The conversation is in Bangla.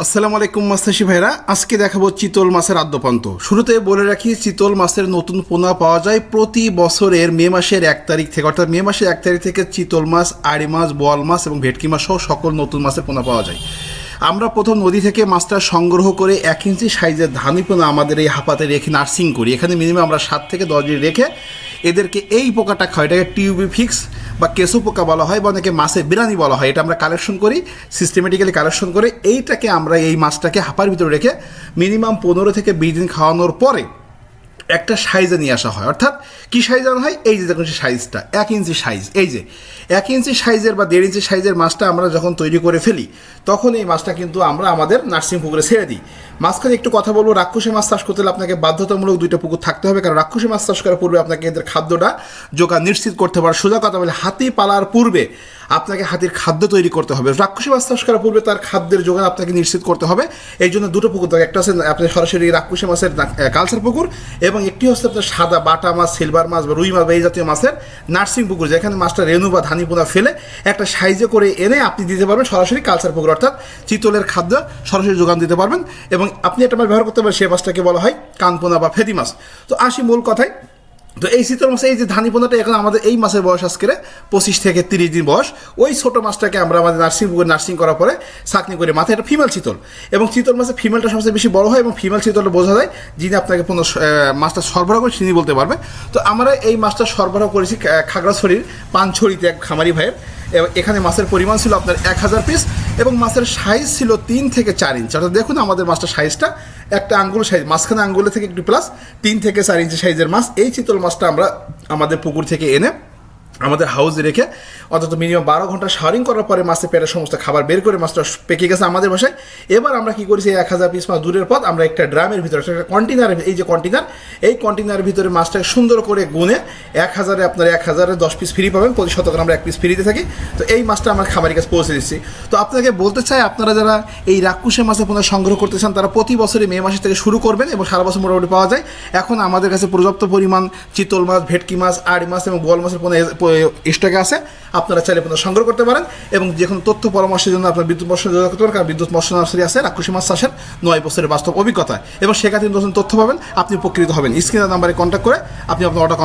আসসালামু আলাইকুম মাছচাষী ভাইরা, আজকে দেখাবো চিতল মাছের আদ্যপান্ত। শুরুতে বলে রাখি, চিতল মাছের নতুন পোনা পাওয়া যায় প্রতি বছরের মে মাসের 1 তারিখ থেকে, অর্থাৎ মে মাসের 1 তারিখ থেকে চিতল মাছ, আড়ি মাছ, বোয়াল মাছ এবং ভেটকি মাছ সহ সকল নতুন মাছের পোনা পাওয়া যায়। আমরা প্রথম নদী থেকে মাছটা সংগ্রহ করে 1 ইঞ্চি সাইজের ধানি পোনা আমাদের এই হাঁপাতে রেখে নার্সিং করি। এখানে মিনিমাম আমরা 7 থেকে 10 দিন রেখে এদেরকে এই পোকাটা খাওয়া, এটাকে টিউবি ফিক্স বা কেঁচো পোকা বলা হয় বা অনেকে মাছের বিরানি বলা হয়। এটা আমরা কালেকশন করি, সিস্টেমেটিক্যালি কালেকশন করে এইটাকে আমরা এই মাছটাকে হাঁপার ভিতরে রেখে মিনিমাম 15 থেকে 20 দিন খাওয়ানোর পরে একটা সাইজে নিয়ে আসা হয়। অর্থাৎ কী সাইজ আনা হয়? এই যে দেখুন সাইজটা 1 ইঞ্চি সাইজ। এই যে 1 ইঞ্চি সাইজের বা 1.5 ইঞ্চি সাইজের মাছটা আমরা যখন তৈরি করে ফেলি, তখন এই মাছটা কিন্তু আমরা আমাদের নার্সিং পুকুরে ছেড়ে দিই। মাঝখানে একটু কথা বলবো, রাক্ষসী মাছ চাষ করতে হলে আপনাকে বাধ্যতামূলক 2টা পুকুর থাকতে হবে, কারণ রাক্ষসী মাছ চাষ করার পূর্বে আপনাকে এদের খাদ্যটা যোগান নিশ্চিত করতে হবে। সোজা কথা বলে, হাতি পালার পূর্বে আপনাকে হাতির খাদ্য তৈরি করতে হবে। রাক্ষসী মাছ চাষ করার পূর্বে তার খাদ্যের যোগান আপনাকে নিশ্চিত করতে হবে। এই জন্য 2টো পুকুর থাকে, একটা হচ্ছে আপনার সরাসরি রাক্ষসী মাছের কালচার পুকুর, এবং একটি হচ্ছে আপনার সাদা বাটা মাছ, সিলভার মাছ বা রুই মাছ বা এই জাতীয় মাছের নার্সিং পুকুর, যেখানে মাছটা রেণু বা ধানি পোনা ফেলে একটা সাইজে করে এনে আপনি দিতে পারবেন সরাসরি কালচার পুকুর, অর্থাৎ চিতলের খাদ্য সরাসরি যোগান দিতে পারবেন। এবং আপনি একটা মাছ ব্যবহার করতে পারেন, সে মাছটাকে বলা হয় কানপোনা বা ফেদি মাছ। তো আসি মূল কথায়। তো এই চিতল মাছ, এই যে ধানি পোনাটা, এখন আমাদের এই মাছের বয়স আজকে 25 থেকে 30 দিন বয়স। ওই ছোটো মাছটাকে আমরা আমাদের নার্সিং পুকুরে নার্সিং করার পরে চাকনি করে মাথায়, এটা ফিমেল চিতল, এবং চিতল মাছের ফিমেলটা সবচেয়ে বেশি বড় হয়, এবং ফিমেল চিতলটা বোঝা যায় যিনি আপনাকে মাছটা সরবরাহ করে তিনি বলতে পারবে। তো আমরা এই মাছটা সরবরাহ করেছি খাগড়াছড়ির পানছড়িতে এক খামারি ভাইয়ের। এখানে মাছের পরিমাণ ছিল আপনার 1000 পিস, এবং মাছের সাইজ ছিল 3 থেকে 4 ইঞ্চি। অর্থাৎ দেখুন আমাদের মাছটার সাইজটা একটা আঙ্গুল সাইজ, মাঝখানে আঙ্গুলে থেকে একটু প্লাস 3 থেকে 4 ইঞ্চি সাইজের মাছ। এই চিতল মাছটা আমরা আমাদের পুকুর থেকে এনে আমাদের হাউসে রেখে অন্তত মিনিমাম 12 ঘন্টা শাওয়ারিং করার পরে মাছের পেটের সমস্ত খাবার বের করে মাছটা পেকে গেছে আমাদের বাসায়। এবার আমরা কী করেছি, 1000 পিস মাছ দূরের পথ আমরা একটা ড্রামের ভিতরে, একটা কন্টেনারের, এই যে কন্টেনার, এই কন্টেনারের ভিতরে মাছটাকে সুন্দর করে গুনে 1000-এ আপনার 1000-এ 10 পিস ফ্রি পাবেন, প্রতি শতকরা আমরা 1 পিস ফ্রিতে থাকি। তো এই মাছটা আমার খামারের কাছে পৌঁছে দিচ্ছি। তো আপনাকে বলতে চাই, আপনারা যারা এই রাক্ষসী মাছের পোনা সংগ্রহ করতে চান, তারা প্রতি বছরই মে মাসের থেকে শুরু করবেন, এবং সারা বছর মোটামুটি পাওয়া যায়। এখন আমাদের কাছে পর্যাপ্ত পরিমাণ চিতল মাছ, ভেটকি মাছ, আড়ি মাছ এবং বোয়াল মাছের পোনা স্টকে আছে। আপনারা চাইলে পোনা সংগ্রহ করতে পারেন, এবং যে কোনো তথ্য পরামর্শের জন্য আপনার বিদ্যুৎ মৎস্য যোগাযোগ করতে পারেন, কারণ বিদ্যুৎ মৎস্য নার্সারি আছে রাক্ষসী মাছ চাষের 9 বছরের বাস্তব অভিজ্ঞতা, এবং সেখানে নতুন তথ্য পাবেন, আপনি উপকৃত হবেন। স্ক্রিনের নাম্বারে কন্ট্যাক্ট করে আপনি আপনার অর্ডার